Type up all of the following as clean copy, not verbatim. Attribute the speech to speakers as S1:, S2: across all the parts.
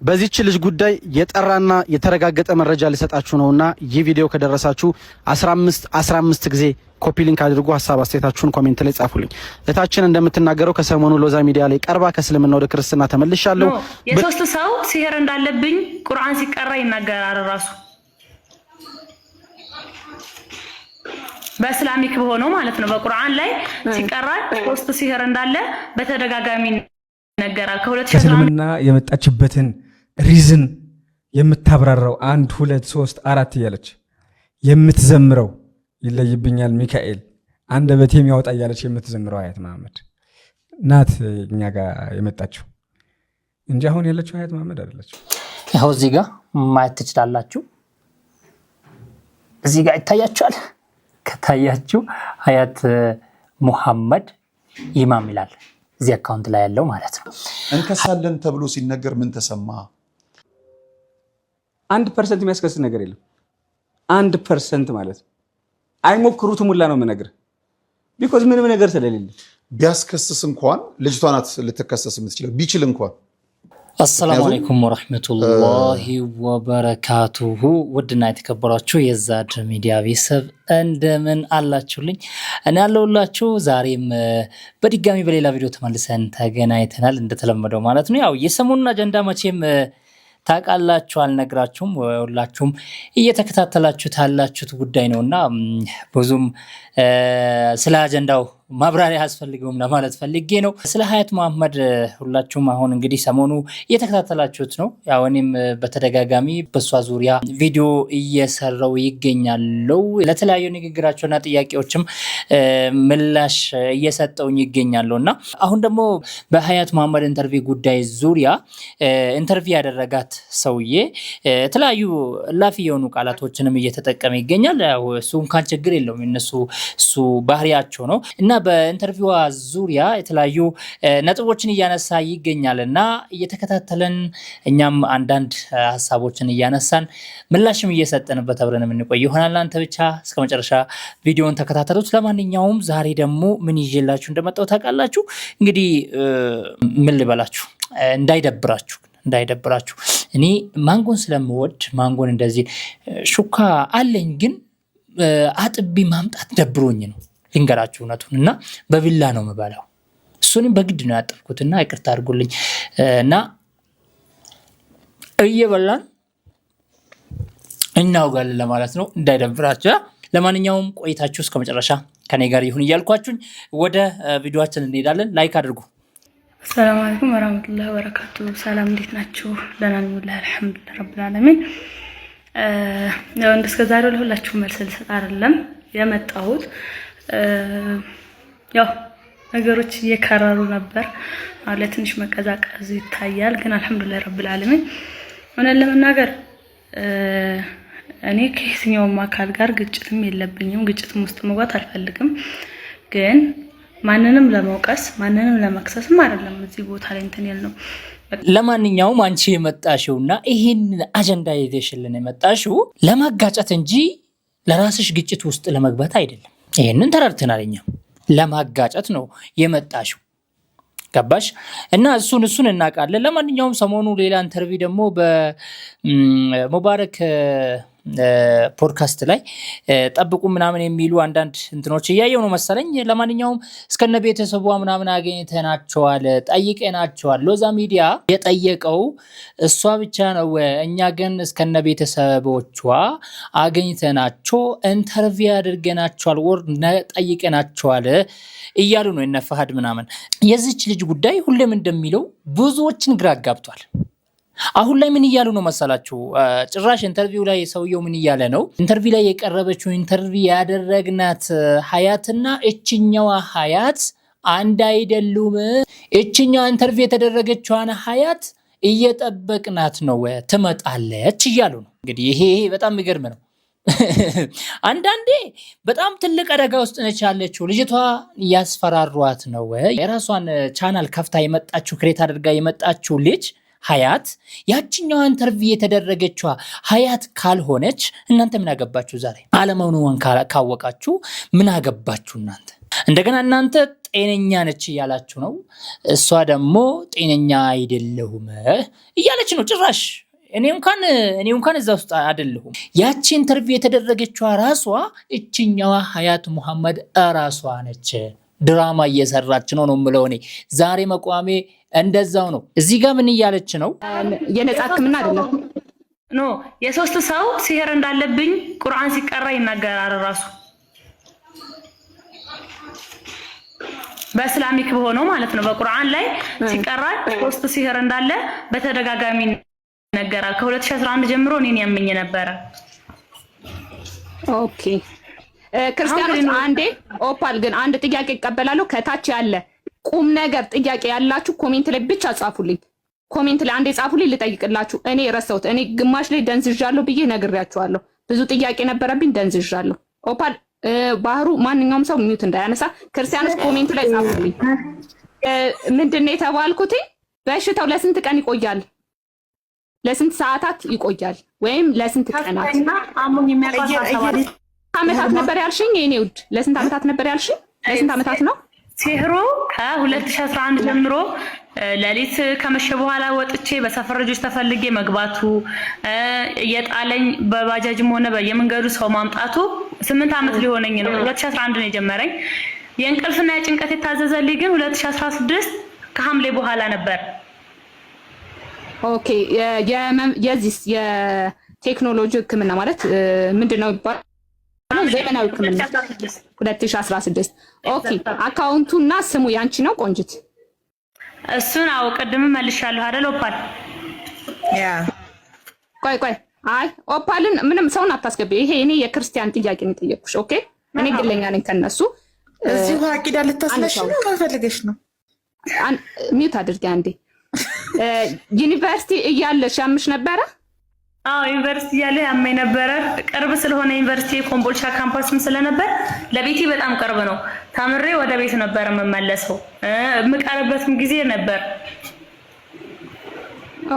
S1: በዚህች ልጅ ጉዳይ የጠራና የተረጋገጠ መረጃ ልሰጣችሁ ነውና ይህ ቪዲዮ ከደረሳችሁ 15 ጊዜ ኮፒ ሊንክ አድርጉ። ሐሳብ አስተያየታችሁን ኮሜንት ላይ ጻፉልኝ። እታችን እንደምትናገረው ከሰሞኑ ሎዛ ሚዲያ ላይ ቀርባ ከእስልምና ወደ ክርስትና ተመልሻለሁ
S2: የሶስት ሰው ሲህር እንዳለብኝ ቁርአን ሲቀራ ይናገራል ራሱ በእስላሚክ በሆነው ማለት ነው። በቁርአን ላይ ሲቀራ ሶስት ሲህር እንዳለ በተደጋጋሚ ይነገራል።
S3: ከእስልምና የመጣችበትን ሪዝን የምታብራራው 1 2 3 4 እያለች የምትዘምረው ይለይብኛል ሚካኤል አንደበቴ የሚያወጣ እያለች የምትዘምረው አያት መሐመድ ናት እኛ ጋር የመጣችው እንጂ አሁን ያለችው አያት መሐመድ አይደለች።
S4: ይኸው እዚህ ጋር ማየት ትችላላችሁ። እዚህ ጋር ይታያችኋል። ከታያችሁ አያት መሐመድ ኢማም ይላል እዚህ አካውንት ላይ ያለው ማለት ነው።
S5: እንከሳለን ተብሎ ሲነገር ምን ተሰማ?
S3: 1% የሚያስከስስ ነገር የለም። 1% ማለት አይሞክሩትም ሁላ ነው የምነግርህ። ቢኮዝ ምንም ነገር ስለሌለ
S5: ቢያስከስስ እንኳን ልጅቷ ናት ልትከሰስ የምትችለው ቢችል እንኳን።
S4: አሰላሙ አለይኩም ወራህመቱላሂ ወበረካቱሁ። ውድና የተከበራችሁ የዛድ ሚዲያ ቤተሰብ እንደምን አላችሁልኝ? እኔ ያለሁላችሁ ዛሬም በድጋሚ በሌላ ቪዲዮ ተመልሰን ተገናኝተናል እንደተለመደው ማለት ነው። ያው የሰሞኑን አጀንዳ መቼም ታውቃላችሁ አልነግራችሁም፣ ሁላችሁም እየተከታተላችሁት ያላችሁት ጉዳይ ነውና ብዙም ስለ አጀንዳው ማብራሪያ አያስፈልገውም ለማለት ፈልጌ ነው። ስለ ሀያት መሐመድ ሁላችሁም አሁን እንግዲህ ሰሞኑ እየተከታተላችሁት ነው። ያው እኔም በተደጋጋሚ በሷ ዙሪያ ቪዲዮ እየሰራው ይገኛለው። ለተለያዩ ንግግራቸውና ጥያቄዎችም ምላሽ እየሰጠውኝ ይገኛለውና አሁን ደግሞ በሀያት መሐመድ ኢንተርቪው ጉዳይ ዙሪያ ኢንተርቪው ያደረጋት ሰውዬ የተለያዩ ላፊ የሆኑ ቃላቶችንም እየተጠቀመ ይገኛል። ያው እሱ እንኳን ችግር የለውም እሱ ባህሪያቸው ነው እና በኢንተርቪዋ ዙሪያ የተለያዩ ነጥቦችን እያነሳ ይገኛልና እየተከታተለን እኛም አንዳንድ ሐሳቦችን እያነሳን ምላሽም እየሰጠንበት አብረን የምንቆይ ይሆናል። እናንተ ብቻ እስከመጨረሻ ቪዲዮውን ተከታተሉት። ለማንኛውም ዛሬ ደግሞ ምን ይዤላችሁ እንደመጣሁ ታውቃላችሁ። እንግዲህ ምን ልበላችሁ እንዳይደብራችሁ እኔ ማንጎን ስለምወድ ማንጎን እንደዚህ ሹካ አለኝ፣ ግን አጥቢ ማምጣት ደብሮኝ ነው ልንገራችሁ እውነቱን። እና በቢላ ነው የምበላው። እሱንም በግድ ነው ያጠብኩትና ይቅርታ አድርጉልኝ። እና እየበላን እናውጋለን ለማለት ነው፣ እንዳይደብራችሁ። ለማንኛውም ቆይታችሁ እስከመጨረሻ ከኔ ጋር ይሁን እያልኳችሁኝ ወደ ቪዲዮአችን እንሄዳለን። ላይክ አድርጉ።
S2: ሰላም አለይኩም ወራህመቱላሂ ወበረካቱ። ሰላም እንዴት ናችሁ? ደህና ነኝ ወላሂ አልሐምዱሊላህ ረብል ዓለሚን። ያው እንደስከዛሬው ለሁላችሁ መልስ ልሰጥ አይደለም የመጣሁት። ያው ነገሮች እየከረሩ ነበር ማለት ትንሽ መቀዛቀዝ ይታያል፣ ግን አልহামዱሊላህ ረብል ዓለሚን ሆነ ለመናገር እኔ ከየትኛውም አካል ጋር ግጭትም የለብኝም፣ ግጭትም ውስጥ መግባት አልፈልግም። ግን ማንንም ለመውቀስ ማንንም ለመክሰስም አይደለም እዚህ ቦታ ላይ እንትን ያልነው።
S4: ለማንኛውም አንቺ የመጣሽውና ይሄን አጀንዳ ይዘሽልን የመጣሽው ለማጋጨት እንጂ ለራስሽ ግጭት ውስጥ ለመግባት አይደለም። ይሄንን ተረድተናል። እኛ ለማጋጨት ነው የመጣሽው፣ ገባሽ? እና እሱን እናውቃለን። ለማንኛውም ሰሞኑ ሌላ ኢንተርቪው ደግሞ በሙባረክ ፖድካስት ላይ ጠብቁ ምናምን የሚሉ አንዳንድ እንትኖች እያየው ነው መሰለኝ። ለማንኛውም እስከነ ቤተሰቧ ምናምን አገኝተናቸዋል፣ ጠይቀናቸዋል። ሎዛ ሚዲያ የጠየቀው እሷ ብቻ ነው፣ እኛ ግን እስከነ ቤተሰቦቿ አገኝተናቸው ኢንተርቪው አድርገናቸዋል፣ ወር ጠይቀናቸዋል እያሉ ነው እነ ፈሃድ ምናምን። የዚች ልጅ ጉዳይ ሁሌም እንደሚለው ብዙዎችን ግራ አጋብቷል። አሁን ላይ ምን እያሉ ነው መሰላችሁ? ጭራሽ ኢንተርቪው ላይ ሰውየው ምን እያለ ነው? ኢንተርቪው ላይ የቀረበችው ኢንተርቪው ያደረግናት ሀያትና እችኛዋ ሀያት አንድ አይደሉም። እችኛዋ ኢንተርቪው የተደረገችዋን ሀያት እየጠበቅናት ነው ትመጣለች እያሉ ነው። እንግዲህ ይሄ በጣም የሚገርም ነው። አንዳንዴ በጣም ትልቅ አደጋ ውስጥ ነች ያለችው ልጅቷ። እያስፈራሯት ነው። የራሷን ቻናል ከፍታ የመጣችው ክሬት አድርጋ የመጣችው ልጅ ሀያት ያችኛው ኢንተርቪው የተደረገችዋ ሀያት ካልሆነች እናንተ ምን አገባችሁ? ዛሬ አለመሆኑን ካወቃችሁ ምን አገባችሁ እናንተ? እንደገና እናንተ ጤነኛ ነች እያላችሁ ነው፣ እሷ ደግሞ ጤነኛ አይደለሁም እያለች ነው ጭራሽ። እኔ እንኳን እዛ ውስጥ አይደለሁም። ያቺ ኢንተርቪው የተደረገችው ራሷ እችኛዋ ሀያት ሙሐመድ ራሷ ነች። ድራማ እየሰራች ነው የምለው እኔ። ዛሬ መቋሜ እንደዛው ነው። እዚህ ጋር ምን እያለች ነው?
S6: የነጻ ህክምና አይደለም
S2: ኖ የሶስት ሰው ሲህር እንዳለብኝ ቁርአን ሲቀራ ይናገራል ራሱ በእስላሚክ በሆነው ማለት ነው። በቁርአን ላይ ሲቀራ ሶስት ሲህር እንዳለ በተደጋጋሚ ይነገራል። ከ2011 ጀምሮ እኔን ያመኝ ነበር።
S6: ኦኬ ክርስቲያኖች አንዴ ኦፓል ግን አንድ ጥያቄ ይቀበላሉ። ከታች ያለ ቁም ነገር ጥያቄ ያላችሁ ኮሜንት ላይ ብቻ ጻፉልኝ። ኮሜንት ላይ አንዴ ጻፉልኝ ልጠይቅላችሁ። እኔ ረሳሁት። እኔ ግማሽ ላይ ደንዝዣለሁ ብዬ ነግሬያችኋለሁ። ብዙ ጥያቄ ነበረብኝ ደንዝዣለሁ። ኦፓል ባህሩ ማንኛውም ሰው ሚዩት እንዳያነሳ። ክርስቲያኖች ኮሜንት ላይ ጻፉልኝ። ምንድነው የተባልኩት? በሽታው ለስንት ቀን ይቆያል? ለስንት ሰዓታት ይቆያል? ወይም ለስንት ቀናት?
S2: አሞኝ የሚያቋሳሳው
S6: አመታት ነበር ያልሽኝ? የኔ ውድ ለስንት አመታት ነበር ያልሽኝ? ለስንት አመታት ነው
S2: ሲህሩ? ከ2011 ጀምሮ ሌሊት ከመሸ በኋላ ወጥቼ በሰፈር ልጆች ተፈልጌ መግባቱ፣ የጣለኝ በባጃጅም ሆነ በየመንገዱ ሰው ማምጣቱ 8 አመት ሊሆነኝ ነው። 2011 ነው የጀመረኝ። የእንቅልፍና የጭንቀት የታዘዘልኝ ግን 2016 ከሐምሌ በኋላ ነበር።
S6: ኦኬ የዚህ የቴክኖሎጂ ህክምና ማለት ምንድነው ይባላል? ዘመናዊ ህክምና 2016 ኦኬ። አካውንቱና ስሙ ያንቺ ነው ቆንጅት?
S2: እሱን አው ቅድም መልሻለሁ አይደል ኦፓል?
S7: ያ
S6: ቆይ አይ ኦፓልን ምንም ሰውን አታስገቢ። ይሄ እኔ የክርስቲያን ጥያቄ ነው የጠየኩሽ። ኦኬ እኔ ግለኛ ነኝ ከነሱ።
S7: እዚሁ አቂዳ ልታስነሽ ነው ፈልገሽ ነው?
S6: ሚውት አድርጊ አንዴ። ዩኒቨርሲቲ እያለሽ ያምሽ ነበረ?
S2: አዎ ዩኒቨርሲቲ እያለ ያመኝ ነበረ። ቅርብ ስለሆነ ዩኒቨርሲቲ ኮምቦልቻ ካምፓስም ስለነበር ለቤቴ በጣም ቅርብ ነው። ታምሬ ወደ ቤት ነበር የምመለሰው። የምቀርበትም ጊዜ ነበር።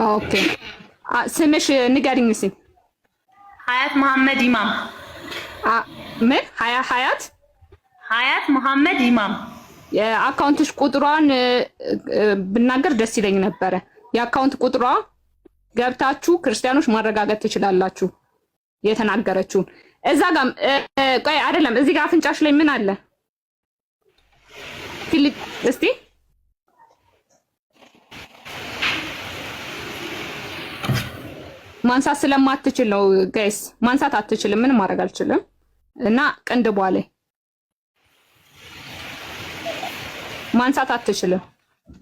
S6: ኦኬ ስምሽ ንገሪኝ እስኪ።
S2: ሀያት መሐመድ ኢማም።
S6: ምን ሀያት
S2: መሐመድ ኢማም።
S6: የአካውንትሽ ቁጥሯን ብናገር ደስ ይለኝ ነበረ። የአካውንት ቁጥሯ ገብታችሁ ክርስቲያኖች ማረጋገጥ ትችላላችሁ። የተናገረችውን እዛ ጋር ቆይ አይደለም እዚህ ጋር አፍንጫሽ ላይ ምን አለ? እስቲ ማንሳት ስለማትችል ነው ጋይስ። ማንሳት አትችልም። ምን ማድረግ አልችልም። እና ቅንድቧ ላይ ማንሳት አትችልም።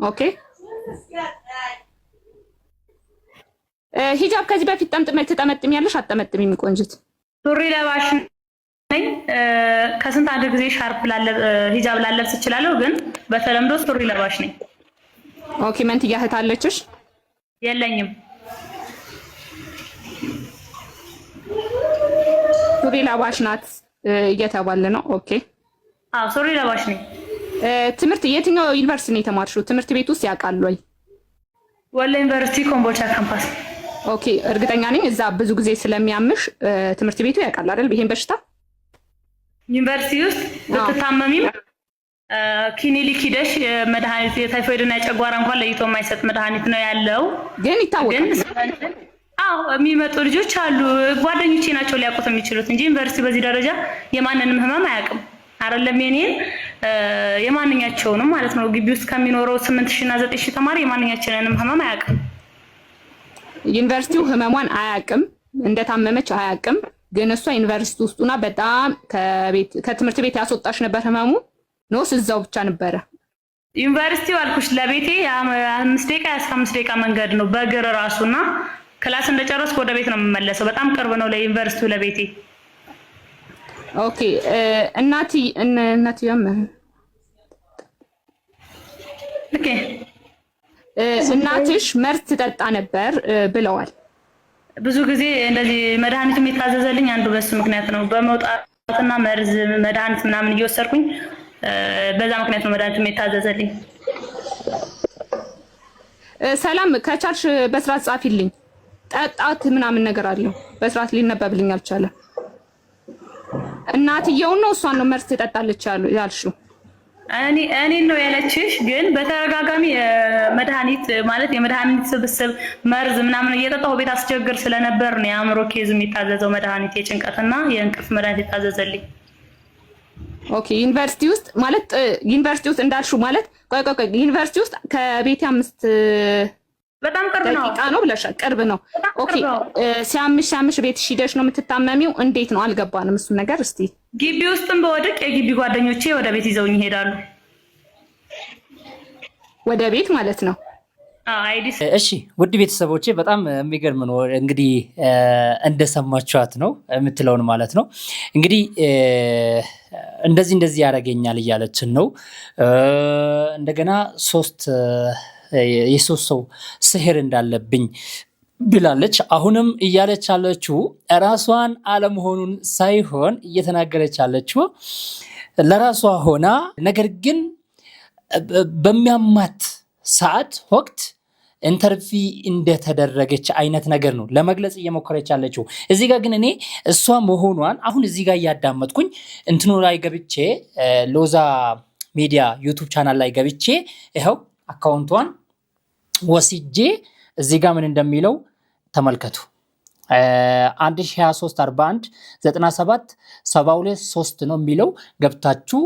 S6: ኦኬ ሂጃብ ከዚህ በፊት ትጠመጥሚያለሽ አትጠመጥሚም? ቆንጅት
S2: ሱሪ ለባሽ ነኝ። ከስንት አንድ ጊዜ ሻርፕ ሂጃብ ላለብስ እችላለሁ፣ ግን በተለምዶ ሱሪ ለባሽ ነኝ።
S6: ኦኬ መንትያ እህት አለችሽ?
S2: የለኝም።
S6: ሱሪ ለባሽ ናት እየተባለ ነው። ኦኬ
S2: አዎ ሱሪ ለባሽ ነኝ።
S6: ትምህርት የትኛው ዩኒቨርሲቲ ነው የተማርሽው? ትምህርት ቤት ውስጥ ያውቃሉ ወይ?
S2: ወሎ ዩኒቨርሲቲ ኮምቦልቻ ካምፓስ።
S6: ኦኬ እርግጠኛ ነኝ እዛ ብዙ ጊዜ ስለሚያምሽ ትምህርት ቤቱ ያውቃል አይደል? ይሄን በሽታ
S2: ዩኒቨርሲቲ ውስጥ ብትታመሚም ክሊኒክ ሂደሽ መድኃኒት የታይፎይድ እና የጨጓራ እንኳን ለይቶ የማይሰጥ መድኃኒት ነው ያለው።
S6: ግን ይታወቃል።
S2: አዎ የሚመጡ ልጆች አሉ፣ ጓደኞቼ ናቸው ሊያውቁት የሚችሉት እንጂ ዩኒቨርሲቲ በዚህ ደረጃ የማንንም ህመም አያውቅም። አይደለም የኔን የማንኛቸውንም ማለት ነው። ግቢ ውስጥ ከሚኖረው 8000 እና 9000 ተማሪ የማንኛችንንም ህመም አያውቅም።
S6: ዩኒቨርሲቲው ህመሟን አያውቅም፣ እንደታመመች አያውቅም። ግን እሷ ዩኒቨርሲቲ ውስጥና በጣም ከትምህርት ቤት ያስወጣሽ ነበር ህመሙ ነውስ እዛው ብቻ ነበረ?
S2: ዩኒቨርሲቲው አልኩሽ ለቤቴ 5 ደቂቃ 15 ደቂቃ መንገድ ነው በእግር ራሱና ክላስ እንደጨረስኩ ወደ ቤት ነው የምመለሰው። በጣም ቅርብ ነው ለዩኒቨርሲቲው ለቤቴ።
S6: ኦኬ እናትዬም
S2: ኦኬ
S6: እናትሽ መርዝ ትጠጣ ነበር ብለዋል።
S2: ብዙ ጊዜ እንደዚህ መድኃኒትም የታዘዘልኝ አንዱ በሱ ምክንያት ነው። በመውጣትና መርዝ መድኃኒት ምናምን እየወሰድኩኝ በዛ ምክንያት ነው መድኃኒትም የታዘዘልኝ።
S6: ሰላም ከቻልሽ በስርዓት ጻፊልኝ። ጠጣት ምናምን ነገር አለው በስርዓት ሊነበብልኝ አልቻለም። እናትየው ነው እሷን ነው መርዝ ትጠጣለች ያልሽው?
S2: እኔ ነው ያለችሽ። ግን በተደጋጋሚ መድኃኒት ማለት የመድኃኒት ስብስብ መርዝ ምናምን እየጠጣሁ ቤት አስቸግር ስለነበር ነው የአእምሮ ኬዝ የሚታዘዘው መድኃኒት የጭንቀትና የእንቅልፍ መድኃኒት የታዘዘልኝ።
S6: ኦኬ ዩኒቨርሲቲ ውስጥ ማለት ዩኒቨርሲቲ ውስጥ እንዳልሽው ማለት ቆይ ዩኒቨርሲቲ ውስጥ ከቤት 5
S2: በጣም ቅርብ ነው
S6: ደቂቃ ነው ብለሻል። ቅርብ ነው። ኦኬ ሲያምሽ ቤትሽ ሂደሽ ነው የምትታመሚው? እንዴት ነው አልገባንም እሱ ነገር። እስቲ
S2: ግቢ ውስጥም በወድቅ የግቢ ጓደኞቼ ወደ ቤት ይዘውኝ ይሄዳሉ። ወደ ቤት ማለት ነው።
S4: እሺ ውድ ቤተሰቦቼ በጣም የሚገርም ነው። እንግዲህ እንደሰማችኋት ነው የምትለውን ማለት ነው። እንግዲህ እንደዚህ ያደርገኛል እያለችን ነው። እንደገና የሶስት ሰው ስህር እንዳለብኝ ብላለች። አሁንም እያለች ያለችው ራሷን አለመሆኑን ሳይሆን እየተናገረች ያለችው ለራሷ ሆና ነገር ግን በሚያማት ሰዓት ወቅት ኢንተርቪ እንደተደረገች አይነት ነገር ነው ለመግለጽ እየሞከረች ያለችው። እዚህ ጋር ግን እኔ እሷ መሆኗን አሁን እዚህ ጋር እያዳመጥኩኝ እንትኑ ላይ ገብቼ ሎዛ ሚዲያ ዩቱብ ቻናል ላይ ገብቼ ይኸው አካውንቷን ወስጄ እዚህ ጋር ምን እንደሚለው ተመልከቱ። 123419772 ነው የሚለው። ገብታችሁ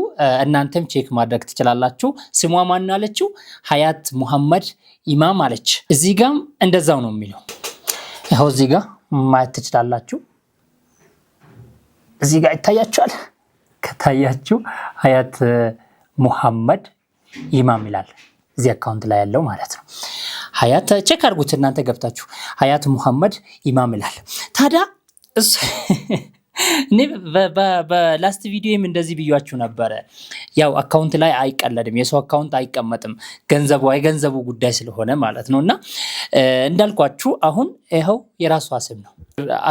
S4: እናንተም ቼክ ማድረግ ትችላላችሁ። ስሟ ማን አለችው? ሀያት ሙሐመድ ኢማም አለች። እዚህ ጋም እንደዛው ነው የሚለው። ይኸው እዚህ ጋር ማየት ትችላላችሁ። እዚህ ጋር ይታያችኋል። ከታያችሁ ሀያት ሙሐመድ ኢማም ይላል እዚህ አካውንት ላይ ያለው ማለት ነው። ሀያት ቼክ አድርጉት እናንተ ገብታችሁ ሀያት ሙሐመድ ኢማም ይላል። ታዲያ እኔ በላስት ቪዲዮም እንደዚህ ብያችሁ ነበረ። ያው አካውንት ላይ አይቀለድም፣ የሰው አካውንት አይቀመጥም፣ የገንዘቡ ጉዳይ ስለሆነ ማለት ነው። እና እንዳልኳችሁ አሁን ይኸው የራሷ ስም ነው።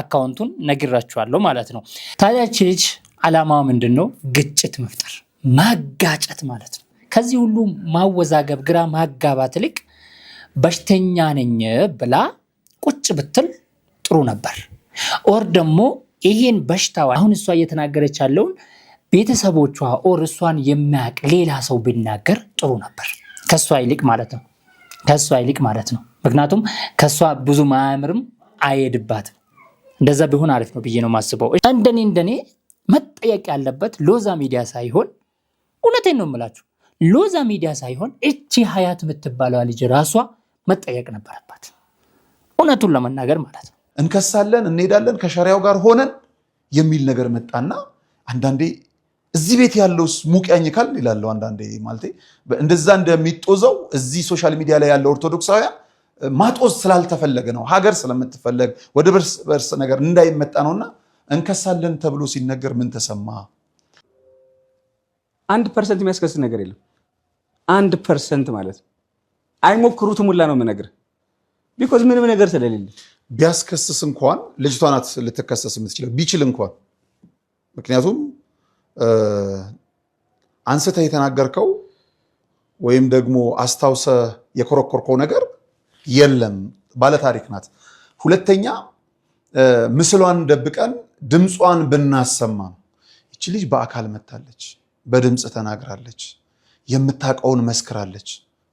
S4: አካውንቱን ነግራችኋለሁ ማለት ነው። ታዲያ ልጅ ዓላማዋ ምንድን ነው? ግጭት መፍጠር፣ ማጋጨት ማለት ነው። ከዚህ ሁሉ ማወዛገብ፣ ግራ ማጋባት ይልቅ በሽተኛ ነኝ ብላ ቁጭ ብትል ጥሩ ነበር። ኦር ደግሞ ይሄን በሽታዋ አሁን እሷ እየተናገረች ያለውን ቤተሰቦቿ ኦር እሷን የሚያውቅ ሌላ ሰው ቢናገር ጥሩ ነበር። ከሷ ይልቅ ማለት ነው። ምክንያቱም ከሷ ብዙ ማያምርም አይሄድባትም። እንደዛ ቢሆን አሪፍ ነው ብዬ ነው የማስበው። እንደኔ መጠየቅ ያለበት ሎዛ ሚዲያ ሳይሆን፣ እውነቴን ነው የምላችሁ፣ ሎዛ ሚዲያ ሳይሆን እቺ ሀያት የምትባለዋ ልጅ ራሷ መጠየቅ ነበረባት። እውነቱን ለመናገር ማለት ነው።
S5: እንከሳለን፣ እንሄዳለን ከሸሪያው ጋር ሆነን የሚል ነገር መጣና አንዳንዴ እዚህ ቤት ያለው ሙቅ ያኝካል ይላለው። አንዳንዴ ማለት እንደዛ እንደሚጦዘው እዚህ ሶሻል ሚዲያ ላይ ያለው ኦርቶዶክሳውያን ማጦዝ ስላልተፈለገ ነው፣ ሀገር ስለምትፈለግ ወደ በርስ ነገር እንዳይመጣ ነውና እንከሳለን ተብሎ ሲነገር ምን ተሰማ?
S3: 1% የሚያስከስስ ነገር የለም። 1% ማለት አይሞክሩትም ሁላ ነው የምነግርህ። ቢኮዝ ምንም ነገር ስለሌለ
S5: ቢያስከስስ እንኳን ልጅቷ ናት ልትከሰስ የምትችለው ቢችል እንኳን። ምክንያቱም አንስተህ የተናገርከው ወይም ደግሞ አስታውሰህ የኮረኮርከው ነገር የለም። ባለታሪክ ናት። ሁለተኛ ምስሏን ደብቀን ድምጿን ብናሰማ ነው። ይቺ ልጅ በአካል መታለች፣ በድምፅ ተናግራለች፣ የምታውቀውን መስክራለች።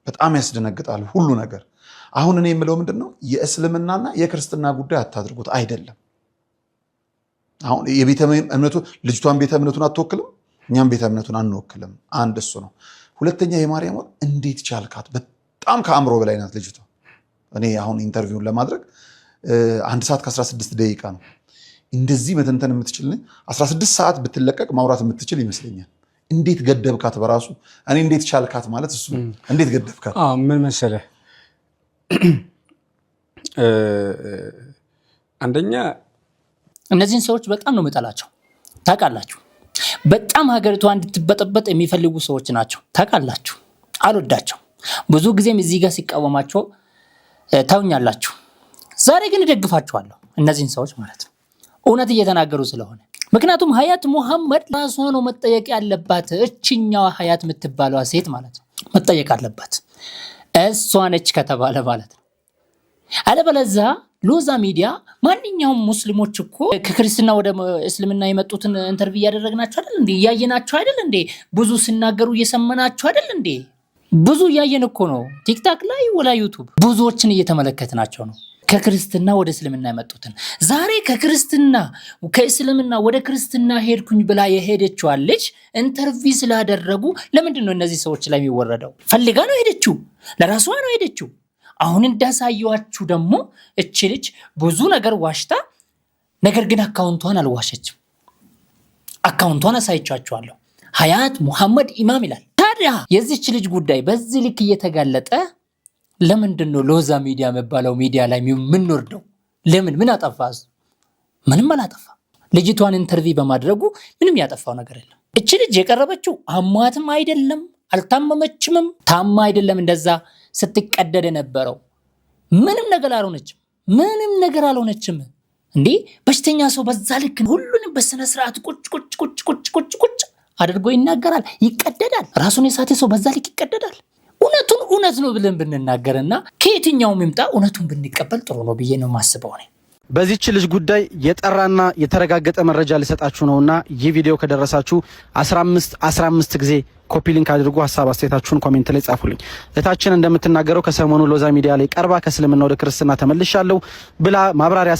S5: በጣም ያስደነግጣል ሁሉ ነገር። አሁን እኔ የምለው ምንድነው የእስልምናና የክርስትና ጉዳይ አታድርጉት። አይደለም አሁን የቤተ እምነቱ ልጅቷን ቤተ እምነቱን አትወክልም፣ እኛም ቤተ እምነቱን አንወክልም። አንድ እሱ ነው። ሁለተኛ የማርያም ወር እንዴት ቻልካት? በጣም ከአእምሮ በላይ ናት ልጅቷ። እኔ አሁን ኢንተርቪውን ለማድረግ 1 ሰዓት ከ16 ደቂቃ ነው። እንደዚህ መተንተን የምትችል 16 ሰዓት ብትለቀቅ ማውራት የምትችል ይመስለኛል። እንዴት ገደብካት? በራሱ እኔ እንዴት ቻልካት ማለት እሱ እንዴት ገደብካት?
S3: ምን መሰለህ፣ አንደኛ
S4: እነዚህን ሰዎች በጣም ነው የምጠላቸው ታውቃላችሁ። በጣም ሀገሪቷ እንድትበጠበጥ የሚፈልጉ ሰዎች ናቸው ታውቃላችሁ። አልወዳቸው። ብዙ ጊዜም እዚህ ጋር ሲቃወማቸው ታውኛላችሁ። ዛሬ ግን እደግፋቸዋለሁ እነዚህን ሰዎች ማለት ነው፣ እውነት እየተናገሩ ስለሆነ። ምክንያቱም ሀያት ሙሐመድ ራሷ ነው መጠየቅ ያለባት። እችኛዋ ሀያት የምትባለዋ ሴት ማለት ነው መጠየቅ አለባት። እሷ ነች ከተባለ ማለት ነው። አለበለዚያ ሎዛ ሚዲያ ማንኛውም ሙስሊሞች እኮ ከክርስትና ወደ እስልምና የመጡትን ኢንተርቪው ያደረግናቸው አይደል እንዴ? ያየናቸው አይደል እንዴ? ብዙ ሲናገሩ እየሰማናቸው አይደል እንዴ? ብዙ ያየን እኮ ነው። ቲክታክ ላይ ወላ ዩቲዩብ ብዙዎችን እየተመለከትናቸው ነው። ከክርስትና ወደ እስልምና የመጡትን ዛሬ ከእስልምና ወደ ክርስትና ሄድኩኝ ብላ የሄደችው ልጅ ኢንተርቪው ስላደረጉ ለምንድን ነው እነዚህ ሰዎች ላይ የሚወረደው? ፈልጋ ነው ሄደችው፣ ለራሷ ነው ሄደችው። አሁን እንዳሳየዋችሁ ደግሞ እቺ ልጅ ብዙ ነገር ዋሽታ፣ ነገር ግን አካውንቷን አልዋሸችም። አካውንቷን አሳይቻችኋለሁ። ሀያት ሙሐመድ ኢማም ይላል። ታዲያ የዚች ልጅ ጉዳይ በዚህ ልክ እየተጋለጠ ለምንድን ነው ሎዛ ሚዲያ የሚባለው ሚዲያ ላይ የምንወርደው? ለምን? ምን አጠፋ? ምንም አላጠፋ። ልጅቷን ኢንተርቪው በማድረጉ ምንም ያጠፋው ነገር የለም። እቺ ልጅ የቀረበችው አሟትም አይደለም፣ አልታመመችምም። ታማ አይደለም እንደዛ ስትቀደደ ነበረው። ምንም ነገር አልሆነችም። እንዴ በሽተኛ ሰው በዛ ልክ ሁሉንም በስነ ስርዓት ቁጭ አድርጎ ይናገራል፣ ይቀደዳል። ራሱን የሳተ ሰው በዛ ልክ ይቀደዳል። እውነቱን እውነት ነው ብለን ብንናገርና ከየትኛውም ይምጣ እውነቱን ብንቀበል ጥሩ ነው ብዬ ነው የማስበው እኔ።
S1: በዚህች ልጅ ጉዳይ የጠራና የተረጋገጠ መረጃ ልሰጣችሁ ነውና ይህ ቪዲዮ ከደረሳችሁ 15 ጊዜ ኮፒ ሊንክ አድርጉ። ሐሳብ አስተያየታችሁን ኮሜንት ላይ ጻፉልኝ። እታችን እንደምትናገረው ከሰሞኑ ሎዛ ሚዲያ ላይ ቀርባ ከእስልምና ወደ ክርስትና ተመልሻለሁ ብላ ማብራሪያ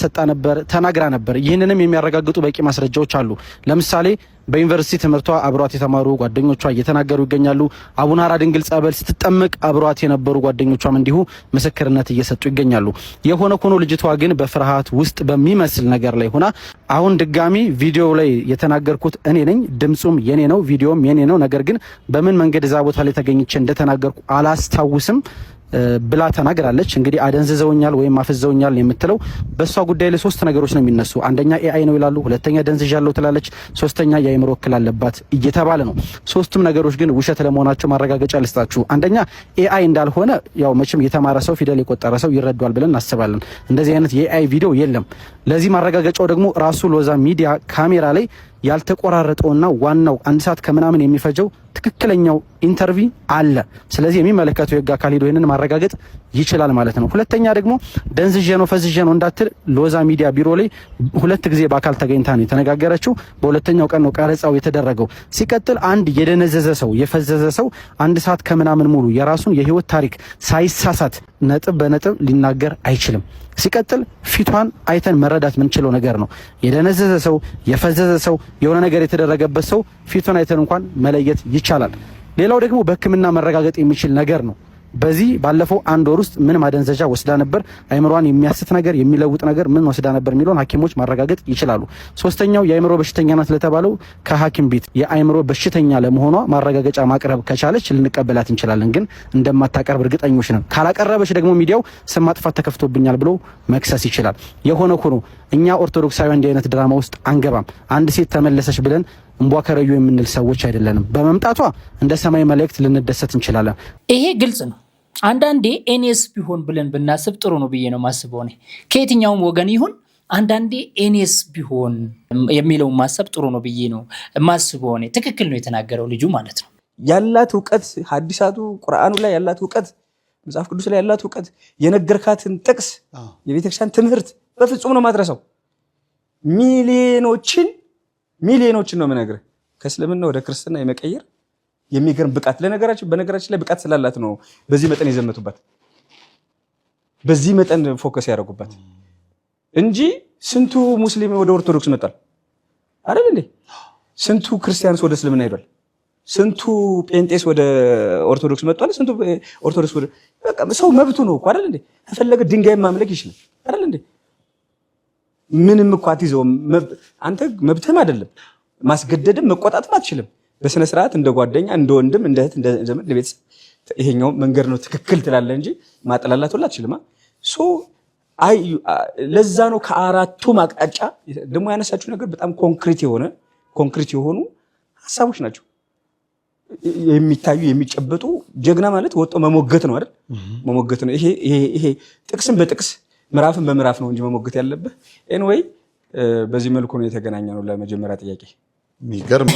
S1: ተናግራ ነበር። ይህንንም የሚያረጋግጡ በቂ ማስረጃዎች አሉ። ለምሳሌ በዩኒቨርሲቲ ትምህርቷ አብሯት የተማሩ ጓደኞቿ እየተናገሩ ይገኛሉ። አቡነ ሐራ ድንግል ጸበል ስትጠመቅ አብሯት የነበሩ ጓደኞቿም እንዲሁ ምስክርነት እየሰጡ ይገኛሉ። የሆነ ሆኖ ልጅቷ ግን በፍርሃት ውስጥ በሚመስል ነገር ላይ ሆና አሁን ድጋሚ ቪዲዮ ላይ የተናገርኩት እኔ ነኝ፣ ድምጹም የኔ ነው፣ ቪዲዮም የኔ ነው፣ ነገር ግን በምን መንገድ እዛ ቦታ ላይ ተገኝቼ እንደተናገርኩ አላስታውስም ብላ ተናግራለች። እንግዲህ አደንዝዘውኛል ወይም አፍዘውኛል የምትለው በሷ ጉዳይ ላይ ሶስት ነገሮች ነው የሚነሱ። አንደኛ ኤአይ ነው ይላሉ፣ ሁለተኛ ደንዝዣለሁ ትላለች፣ ሶስተኛ የአእምሮ እክል አለባት እየተባለ ነው። ሶስቱም ነገሮች ግን ውሸት ለመሆናቸው ማረጋገጫ ልስጣችሁ። አንደኛ ኤአይ እንዳልሆነ ያው መቼም የተማረ ሰው ፊደል የቆጠረ ሰው ይረዳዋል ብለን እናስባለን። እንደዚህ አይነት የኤአይ ቪዲዮ የለም። ለዚህ ማረጋገጫው ደግሞ ራሱ ሎዛ ሚዲያ ካሜራ ላይ ያልተቆራረጠውና ዋናው 1 ሰዓት ከምናምን የሚፈጀው ትክክለኛው ኢንተርቪው አለ። ስለዚህ የሚመለከተው የህግ አካል ሄዶ ይሄንን ማረጋገጥ ይችላል ማለት ነው። ሁለተኛ ደግሞ ደንዝዤ ነው ፈዝዤ ነው እንዳትል ሎዛ ሚዲያ ቢሮ ላይ 2 ጊዜ በአካል ተገኝታ ነው የተነጋገረችው። በሁለተኛው ቀን ነው ቀረጻው የተደረገው። ሲቀጥል አንድ የደነዘዘ ሰው የፈዘዘ ሰው 1 ሰዓት ከምናምን ሙሉ የራሱን የህይወት ታሪክ ሳይሳሳት ነጥብ በነጥብ ሊናገር አይችልም። ሲቀጥል ፊቷን አይተን መረዳት የምንችለው ነገር ነው። የደነዘዘ ሰው የፈዘዘ ሰው የሆነ ነገር የተደረገበት ሰው ፊቱን አይተን እንኳን መለየት ይቻላል። ሌላው ደግሞ በህክምና መረጋገጥ የሚችል ነገር ነው። በዚህ ባለፈው 1 ወር ውስጥ ምን ማደንዘዣ ወስዳ ነበር፣ አይምሮዋን የሚያስት ነገር የሚለውጥ ነገር ምን ወስዳ ነበር የሚለውን ሐኪሞች ማረጋገጥ ይችላሉ። ሶስተኛው የአይምሮ በሽተኛ ናት ለተባለው ከሐኪም ቤት የአይምሮ በሽተኛ ለመሆኗ ማረጋገጫ ማቅረብ ከቻለች ልንቀበላት እንችላለን። ግን እንደማታቀርብ እርግጠኞች ነን። ካላቀረበች ደግሞ ሚዲያው ስም ማጥፋት ተከፍቶብኛል ብሎ መክሰስ ይችላል። የሆነ ሆኖ እኛ ኦርቶዶክሳውያን እንዲህ አይነት ድራማ ውስጥ አንገባም። አንድ ሴት ተመለሰች ብለን እንቧከረዩ የምንል ሰዎች አይደለንም። በመምጣቷ እንደ ሰማይ መልእክት ልንደሰት እንችላለን።
S4: ይሄ ግልጽ ነው። አንዳንዴ ኤኔስ ቢሆን ብለን ብናስብ ጥሩ ነው ብዬ ነው ማስበው እኔ። ከየትኛውም ወገን ይሁን አንዳንዴ ኤኔስ ቢሆን የሚለውን ማሰብ ጥሩ ነው ብዬ ነው ማስበው እኔ። ትክክል ነው የተናገረው ልጁ ማለት ነው።
S3: ያላት እውቀት ሐዲሳቱ ቁርአኑ ላይ ያላት እውቀት፣ መጽሐፍ ቅዱስ ላይ ያላት እውቀት፣ የነገርካትን ጥቅስ፣ የቤተክርስቲያን ትምህርት በፍጹም ነው ማድረሰው። ሚሊዮኖችን ነው የምነግርህ ከእስልምና ወደ ክርስትና የመቀየር የሚገርም ብቃት በነገራችን ላይ ብቃት ስላላት ነው በዚህ መጠን የዘመቱበት፣ በዚህ መጠን ፎከስ ያደረጉበት እንጂ ስንቱ ሙስሊም ወደ ኦርቶዶክስ መጣል አይደል እንዴ? ስንቱ ክርስቲያንስ ወደ እስልምና ሄዷል? ስንቱ ጴንጤስ ወደ ኦርቶዶክስ መጥቷል? ስንቱ ኦርቶዶክስ ወደ በቃ ሰው መብቱ ነው እኮ አይደል እንዴ? ከፈለገ ድንጋይ ማምለክ ይችላል አይደል እንዴ? ምንም እኮ አትይዘውም። አንተ መብትህም አይደለም። ማስገደድም መቆጣትም አትችልም። በስነ ስርዓት እንደ ጓደኛ፣ እንደ ወንድም፣ እንደ እህት፣ እንደ ዘመድ ለቤተሰብ ይሄኛው መንገድ ነው ትክክል ትላለህ እንጂ ማጠላላት ሁላ አትችልም። ለዛ ነው ከአራቱም አቅጣጫ ደግሞ ያነሳችሁ ነገር በጣም ኮንክሪት የሆኑ ሀሳቦች ናቸው የሚታዩ የሚጨበጡ። ጀግና ማለት ወጥቶ መሞገት ነው አይደል? መሞገት ነው። ይሄ ጥቅስን በጥቅስ ምዕራፍን በምዕራፍ ነው እንጂ መሞገት ያለብህ። ኤንዌይ በዚህ መልኩ ነው የተገናኘ ነው። ለመጀመሪያ ጥያቄ
S5: የሚገርም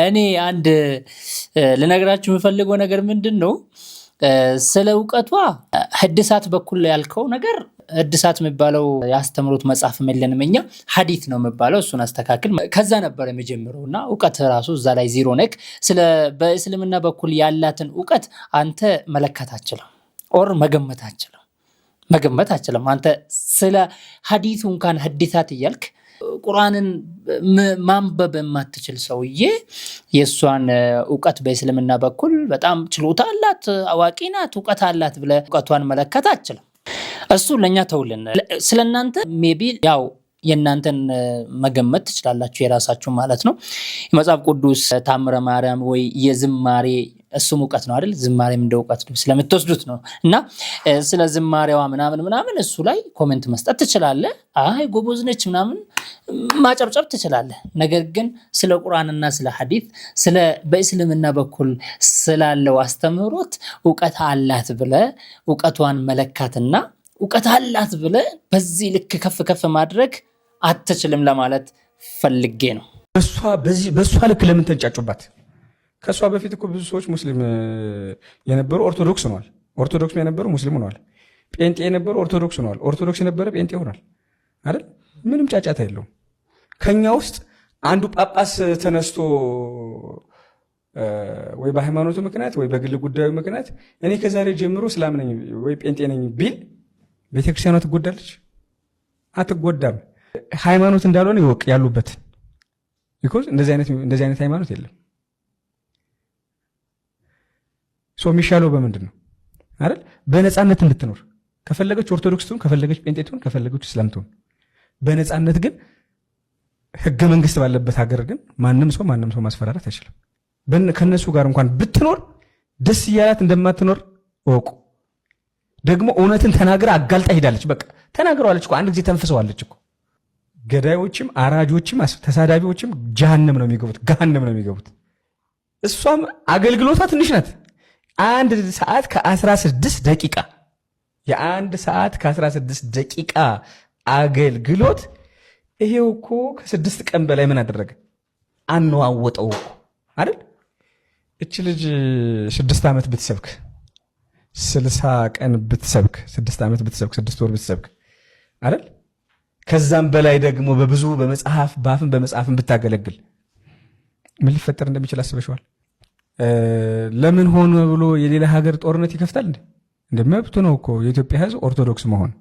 S4: እኔ አንድ ልነግራችሁ የምፈልገው ነገር ምንድን ነው፣ ስለ ዕውቀቷ ህድሳት በኩል ያልከው ነገር ህድሳት የሚባለው ያስተምሩት መጽሐፍ የለንም እኛ ሐዲስ ነው የሚባለው እሱን አስተካክል ከዛ ነበር የሚጀምረውና ዕውቀት ራሱ እዛ ላይ ዜሮ ነክ ስለ በእስልምና በኩል ያላትን ዕውቀት አንተ መለካት አትችልም ኦር መገመት አትችልም አንተ ስለ ሐዲሱ እንኳን ህድሳት እያልክ ቁርአንን ማንበብ የማትችል ሰውዬ የሷን ዕውቀት በእስልምና በኩል በጣም ችሎታ አላት አዋቂ ናት ዕውቀት አላት ብለ ዕውቀቷን መለካት አትችልም እሱ ለኛ ተውልን ስለናንተ ሜቢ ያው የናንተን መገመት ትችላላችሁ የራሳችሁ ማለት ነው የመጽሐፍ ቅዱስ ታምረ ማርያም ወይ የዝማሬ እሱ ዕውቀት ነው አይደል ዝማሬም እንደ ዕውቀት ነው ስለምትወስዱት ነው እና ስለ ዝማሬዋ ምናምን እሱ ላይ ኮሜንት መስጠት ትችላለህ አይ ጎበዝ ነች ምናምን ማጨብጨብ ትችላለህ ነገር ግን ስለ ቁርአንና ስለ ሐዲስ ስለ በእስልምና በኩል ስላለው አስተምህሮት ዕውቀት አላት ብለ ዕውቀቷን መለካትና ዕውቀት አላት ብለ በዚህ ልክ ከፍ ማድረግ አትችልም ለማለት ፈልጌ ነው
S3: በሷ ልክ ለምን ተንጫጩባት ከሷ በፊት እኮ ብዙ ሰዎች ሙስሊም የነበሩ ኦርቶዶክስ ሆነዋል ኦርቶዶክስ የነበሩ ሙስሊም ሆነዋል ጴንጤ የነበሩ ኦርቶዶክስ ሆነዋል ኦርቶዶክስ የነበረ ጴንጤ ሆኗል አይደል ምንም ጫጫታ የለውም ከኛ ውስጥ አንዱ ጳጳስ ተነስቶ ወይ በሃይማኖቱ ምክንያት ወይ በግል ጉዳዩ ምክንያት እኔ ከዛሬ ጀምሮ እስላም ነኝ ወይ ጴንጤ ነኝ ቢል ቤተክርስቲያኗ ትጎዳለች አትጎዳም ሃይማኖት እንዳልሆነ ይወቅ ያሉበት because እንደዚህ አይነት ሃይማኖት የለም የሚሻለው በምንድን ነው አይደል በነፃነት እንድትኖር ከፈለገች ኦርቶዶክስ ትሁን ከፈለገች ጴንጤ ትሁን ከፈለገች እስላም ትሁን በነፃነት ግን ህገ መንግስት ባለበት ሀገር ግን ማንም ሰው ማስፈራራት አይችልም ከነሱ ጋር እንኳን ብትኖር ደስ እያላት እንደማትኖር ወቁ ደግሞ እውነትን ተናግራ አጋልጣ ሄዳለች በቃ ተናግረዋለች እኮ አንድ ጊዜ ተንፍሰዋለች እኮ ገዳዮችም አራጆችም ተሳዳቢዎችም ገሃነም ነው የሚገቡት እሷም አገልግሎቷ ትንሽ ናት 1 ሰዓት ከ16 ደቂቃ የ1 ሰዓት ከ16 ደቂቃ አገልግሎት ይሄው እኮ ከ6 ቀን በላይ ምን አደረገ አነዋወጠው እኮ አይደል እቺ ልጅ 6 ዓመት ብትሰብክ 60 ቀን ብትሰብክ 6 ዓመት ብትሰብክ 6 ወር ብትሰብክ አይደል ከዛም በላይ ደግሞ በብዙ በመጽሐፍ ባፍን በመጽሐፍን ብታገለግል ምን ሊፈጠር እንደሚችል አስበሽዋል ለምን ሆነ ብሎ የሌላ ሀገር ጦርነት ይከፍታል እንደ መብቱ ነው እኮ የኢትዮጵያ ሕዝብ ኦርቶዶክስ መሆን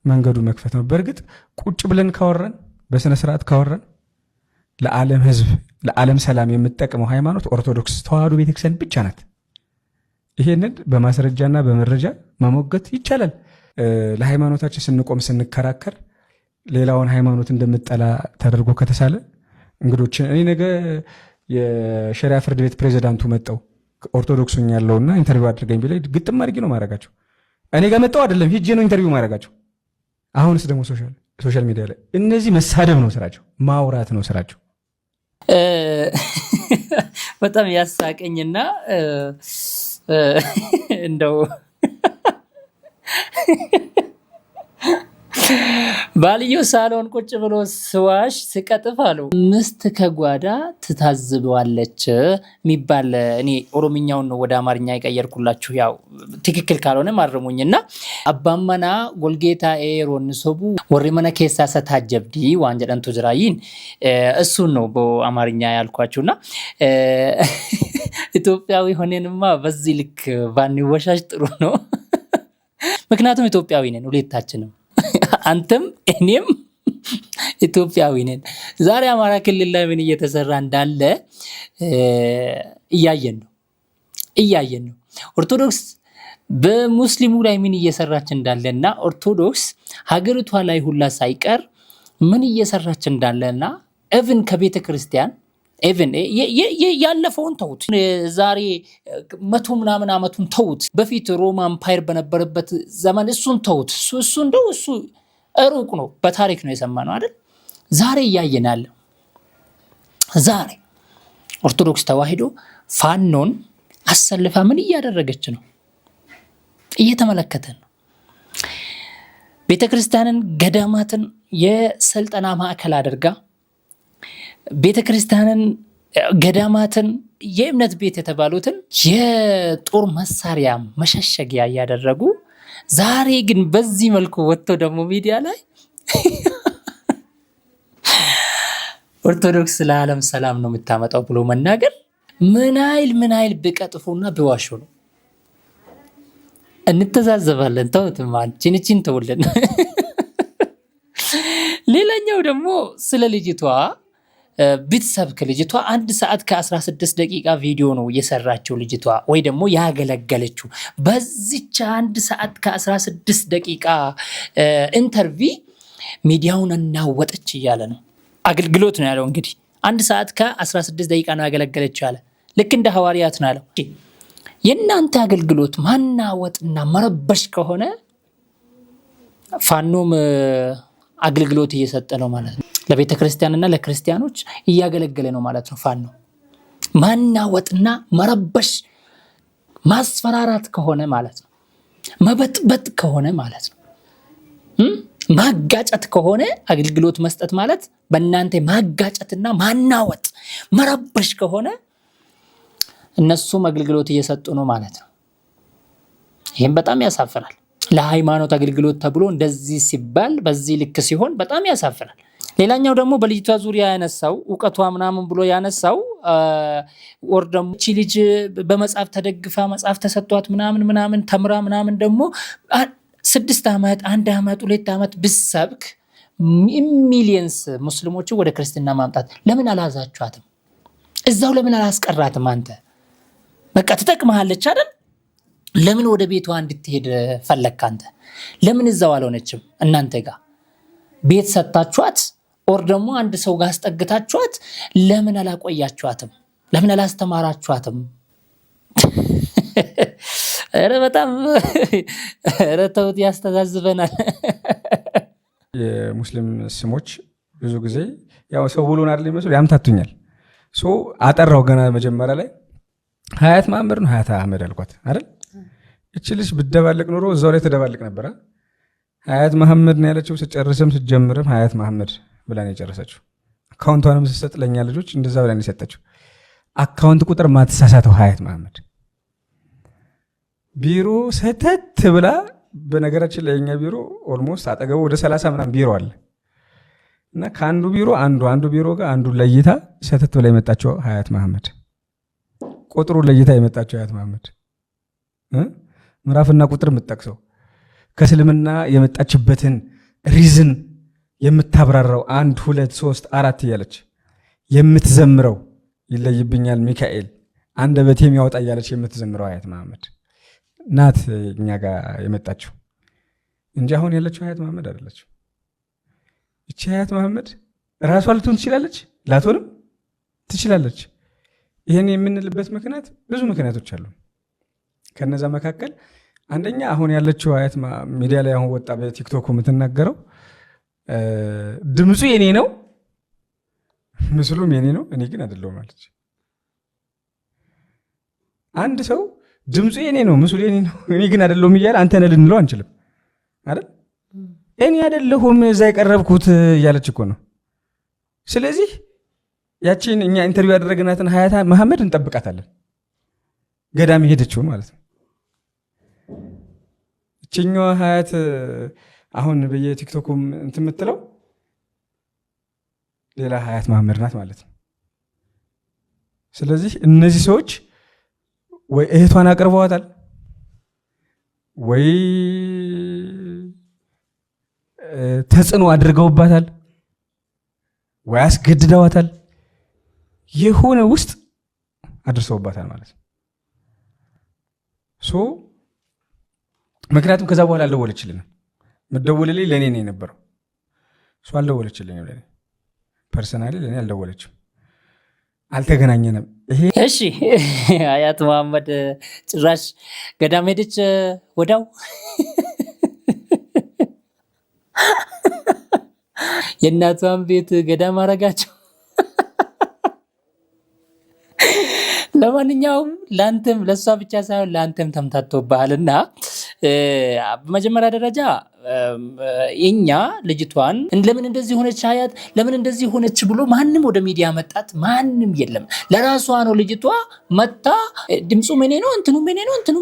S3: መንገዱ መክፈት ነው በርግጥ ቁጭ ብለን ካወራን በስነ ስርዓት ካወራን ለዓለም ሕዝብ ለዓለም ሰላም የምትጠቅመው ሃይማኖት ኦርቶዶክስ ተዋህዶ ቤተክርስቲያን ብቻ ናት ይሄንን በማስረጃና በመረጃ ማሞገት ይቻላል ለሃይማኖታችን ስንቆም ስንከራከር ሌላውን ሃይማኖት እንደምጠላ ተደርጎ ከተሳለ እንግዶችን እኔ ነገ የሸሪዓ ፍርድ ቤት ፕሬዝዳንቱ መጣው ኦርቶዶክሱኝ ያለውና ኢንተርቪው አድርገኝ ቢለኝ ግጥም አድርጌ ነው ማረጋቸው እኔ ጋር መጣው አይደለም ሂጄ ነው ኢንተርቪው ማረጋቸው አሁንስ ደግሞ ሶሻል ሚዲያ ላይ እነዚህ መሳደብ ነው ስራቸው ማውራት ነው ስራቸው
S4: በጣም ያሳቀኝና እንደው ባልየው ሳሎን ቁጭ ብሎ ስዋሽ ሲቀጥፍ አሉ ምስት ከጓዳ ትታዝበዋለች የሚባል እኔ ኦሮምኛውን ነው ወደ አማርኛ የቀየርኩላችሁ ያው ትክክል ካልሆነ ማረሙኝና አባማና ጎልጌታ ኤሮን ሶቡ ወሪመነ ኬሳ ሰታጀብዲ ዋንጀዳንቱ ዝራይን እሱን ነው በአማርኛ ያልኳችሁና ኢትዮጵያዊ ሆነንማ በዚህ ልክ ባንወሻሽ ጥሩ ነው ምክንያቱም ኢትዮጵያዊ ነን ሁለታችንም አንተም እኔም ኢትዮጵያዊ ነን ዛሬ አማራ ክልል ላይ ምን እየተሰራ እንዳለ እያየን ነው ኦርቶዶክስ በሙስሊሙ ላይ ምን እየሰራች እንዳለና ኦርቶዶክስ ሀገሪቷ ላይ ሁላ ሳይቀር ምን እየሰራች እንዳለና even ከቤተ ክርስቲያን even ያለፈውን ተውት ዛሬ 100 ምናምን አመቱን ተውት በፊት ሮማ ኤምፓየር በነበረበት ዘመን እሱን ተውት እሱ እንደው እሱ ሩቅ ነው በታሪክ ነው የሰማነው አይደል ዛሬ ያየናል ዛሬ ኦርቶዶክስ ተዋህዶ ፋኖን አሰልፋ ምን እያደረገች ነው እየተመለከተን ነው ቤተክርስቲያንን ገዳማትን የሰልጠና ማዕከል አድርጋ ቤተክርስቲያንን ገዳማትን የእምነት ቤት የተባሉትን የጦር መሳሪያ መሸሸጊያ እያደረጉ ዛሬ ግን በዚህ መልኩ ወጥቶ ደግሞ ሚዲያ ላይ ኦርቶዶክስ ለዓለም ሰላም ነው የምታመጣው ብሎ መናገር ምን አይል ቢቀጥፉና ቢዋሹ ነው። እንተዛዘባለን። ተውትማ ቺንቺን ተውልን። ሌላኛው ደግሞ ስለ ልጅቷ ብትሰብክ ልጅቷ 1 ሰዓት ከ16 ደቂቃ ቪዲዮ ነው የሰራችው ልጅቷ ወይ ደግሞ ያገለገለችው። በዚች 1 ሰዓት ከ16 ደቂቃ ኢንተርቪ ሚዲያውን እናወጠች እያለ ነው። አገልግሎት ነው ያለው። እንግዲህ 1 ሰዓት ከ16 ደቂቃ ነው ያገለገለችው ያለ ልክ እንደ ሐዋርያት ነው ያለው። የእናንተ አገልግሎት ማናወጥና መረበሽ ከሆነ ፋኖም አገልግሎት እየሰጠ ነው ማለት ነው። ለቤተ ክርስቲያንና ለክርስቲያኖች እያገለገለ ነው ማለት ነው። ፋኖ ማናወጥና መረበሽ ማስፈራራት ከሆነ ማለት ነው። መበጥበጥ ከሆነ ማለት ነው። ማጋጨት ከሆነ አገልግሎት መስጠት ማለት በእናንተ ማጋጨትና ማናወጥ መረበሽ ከሆነ እነሱም አገልግሎት እየሰጡ ነው ማለት ነው። ይህም በጣም ያሳፍራል። ለሃይማኖት አገልግሎት ተብሎ እንደዚህ ሲባል በዚህ ልክ ሲሆን በጣም ያሳፍራል። ሌላኛው ደግሞ በልጅቷ ዙሪያ ያነሳው ዕውቀቷ ምናምን ብሎ ያነሳው ወር ደግሞ እቺ ልጅ በመጽሐፍ ተደግፋ መጽሐፍ ተሰጥቷት ምናምን ተምራ ምናምን ደግሞ 6 ዓመት 1 ዓመት 2 ዓመት ብሰብክ ሚሊየንስ ሙስሊሞችን ወደ ክርስትና ማምጣት ለምን አላዛችኋትም? እዛው ለምን አላስቀራትም? አንተ በቃ ትጠቅመሃለች አይደል? ለምን ወደ ቤቷ እንድትሄድ ፈለግክ? አንተ ለምን እዛው አልሆነችም? እናንተ ጋር ቤት ሰጣችኋት ኦር ደግሞ አንድ ሰው ጋር አስጠግታችኋት ለምን አላቆያችኋትም? ለምን አላስተማራችኋትም? ኧረ በጣም ኧረ ተውት፣ ያስተዛዝበናል።
S3: የሙስሊም ስሞች ብዙ ጊዜ ያው ሰው ብሎን አይደል ይመስሉ ያምታቱኛል። አጠራው ገና መጀመሪያ ላይ ሀያት መሐመድ ነው ሀያት አህመድ አልኳት አይደል? እቺ ልጅ ብደባልቅ ኖሮ እዛው ላይ ተደባልቅ ነበር። ሀያት መሐመድ ነው ያለችው። ስጨርስም ስጀምርም ሀያት መሐመድ ብላ ነው የጨረሰችው። አካውንቷንም ስትሰጥ ለኛ ልጆች እንደዛ ብላ ነው የሰጠችው። አካውንት ቁጥር ማትሳሳተው ሀያት መሐመድ። ቢሮ ሰተት ብላ በነገራችን ላይ የኛ ቢሮ ኦልሞስት አጠገቡ ወደ 30 ምናምን ቢሮ አለ እና ከአንዱ ቢሮ አንዱ ቢሮ ጋር አንዱ ለይታ ሰተት ብላ የመጣችው ሀያት መሐመድ፣ ቁጥሩ ለይታ የመጣችው ሀያት መሐመድ፣ ምዕራፍና ቁጥር የምትጠቅሰው ከእስልምና የመጣችበትን ሪዝን የምታብራራው 1 2 3 4 እያለች የምትዘምረው ይለይብኛል ሚካኤል አንደበቴም ያወጣ እያለች የምትዘምረው ሀያት መሐመድ ናት እኛ ጋር የመጣችው እንጂ አሁን ያለችው ሀያት መሐመድ አይደለችም። እቺ ሀያት መሐመድ ራሷ ልትሆን ትችላለች፣ ላትሆንም ትችላለች። ይህን የምንልበት ምክንያት ብዙ ምክንያቶች አሉ። ከነዛ መካከል አንደኛ አሁን ያለችው ሀያት ሚዲያ ላይ አሁን ወጣ በቲክቶክ የምትናገረው ድምፁ የኔ ነው ምስሉም የኔ ነው እኔ ግን አይደለሁም አለች። አንድ ሰው ድምፁ የኔ ነው ምስሉ የኔ ነው እኔ ግን አይደለሁም እያለ አንተ ነህ ልንለው አንችልም አይደል? እኔ አይደለሁም እዛ የቀረብኩት እያለች እኮ ነው። ስለዚህ ያቺን እኛ ኢንተርቪው ያደረግናትን ሀያት መሐመድ እንጠብቃታለን፣ ገዳም ሄደችው ማለት ነው። እችኛዋ ሀያት አሁን በየቲክቶኩም እንትን የምትለው ሌላ ሀያት መሐመድ ናት ማለት ነው። ስለዚህ እነዚህ ሰዎች ወይ እህቷን አቅርበዋታል ወይ ተጽዕኖ አድርገውባታል ወይ አስገድደዋታል፣ የሆነ ውስጥ አድርሰውባታል ማለት ነው። ምክንያቱም ከዛ በኋላ አልደወለችልንም። ምደውልልኝ ለእኔ ነው የነበረው፣ እሷ አልደወለችልኝም። ለእኔ ፐርሰናሊ ለእኔ አልደወለችም፣ አልተገናኘንም።
S4: እሺ ሀያት መሐመድ ጭራሽ ገዳም ሄደች ወዳው። የእናቷን ቤት ገዳም አረጋቸው። ለማንኛውም ለአንተም ለእሷ ብቻ ሳይሆን ለአንተም ተምታቶብሃልና በመጀመሪያ ደረጃ እኛ ልጅቷን ለምን እንደዚህ ሆነች ሀያት ለምን እንደዚህ ሆነች ብሎ ማንም ወደ ሚዲያ መጣት ማንም የለም። ለራሷ ነው ልጅቷ መጣ ድምፁ ምን ነው እንትኑ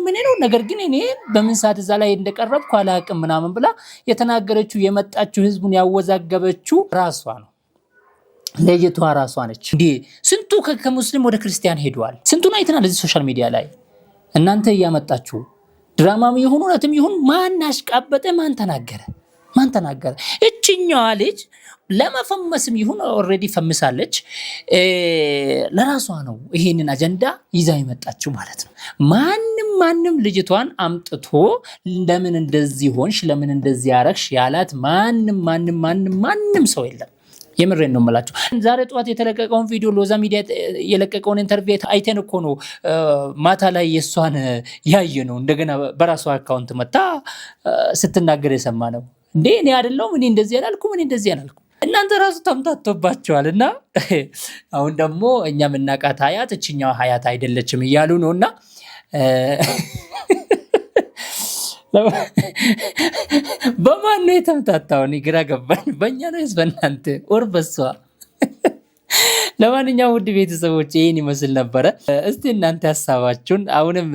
S4: ምን ነው ነገር ግን እኔ በምን ሰዓት እዛ ላይ እንደቀረብኩ አላቅም ምናምን ብላ የተናገረችው የመጣችው ህዝቡን ያወዛገበችው ራሷ ነው። ልጅቷ ራሷ ነች። እንዴ ስንቱ ከሙስሊም ወደ ክርስቲያን ሄዷል። ስንቱን አይተናል እዚህ ሶሻል ሚዲያ ላይ። እናንተ እያመጣችሁ ድራማም ይሁን እውነትም ይሁን ማን አሽቃበጠ? ማን ተናገረ? እችኛዋ ልጅ ለመፈመስም ይሁን ኦልሬዲ ፈምሳለች። ለራሷ ነው ይሄንን አጀንዳ ይዛ የመጣችው ማለት ነው። ማንም ልጅቷን አምጥቶ ለምን እንደዚህ ሆንሽ ለምን እንደዚህ ያረክሽ ያላት ማንም ሰው የለም። የምሬን ነው የምላችሁ። ዛሬ ጠዋት የተለቀቀውን ቪዲዮ ሎዛ ሚዲያ የለቀቀውን ኢንተርቪው አይተን እኮ ነው ማታ ላይ የሷን ያየ ነው እንደገና በራሷ አካውንት መጣ ስትናገር የሰማ ነው። እንዴ እኔ አይደለሁም እኔ እንደዚህ ያላልኩም እናንተ ራሱ ተምታቶባቸዋል። እና አሁን ደግሞ እኛ ምናቃት ሀያት እችኛው ሀያት አይደለችም እያሉ ነውና በማን ነው የተምታታው? እኔ ግራ ገባኝ። በእኛ ነው በእናንተ ወር በሷ። ለማንኛውም ውድ ቤተሰቦች ይህን ይመስል ነበረ። እስቲ እናንተ ሀሳባችሁን አሁንም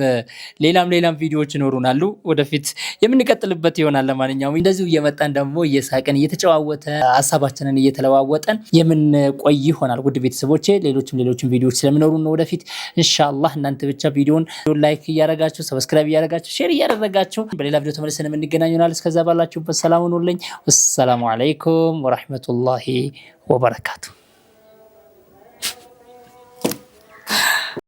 S4: ሌላም ቪዲዮዎች ይኖሩናሉ ወደፊት የምንቀጥልበት ይሆናል። ለማንኛውም እንደዚሁ እየመጣን ደግሞ እየሳቀን እየተጨዋወተ ሀሳባችንን እየተለዋወጠን የምንቆይ ይሆናል። ውድ ቤተሰቦቼ ሌሎችም ቪዲዮዎች ስለሚኖሩ ነው ወደፊት ኢንሻአላህ። እናንተ ብቻ ቪዲዮን ላይክ እያደረጋችሁ ሰብስክራይብ እያደረጋችሁ ሼር እያደረጋችሁ በሌላ ቪዲዮ ተመልሰን የምንገናኝ ይሆናል። እስከዛ ባላችሁበት ሰላም ሁኑልኝ። ወሰላሙ አለይኩም ወራህመቱላሂ ወበረካቱ።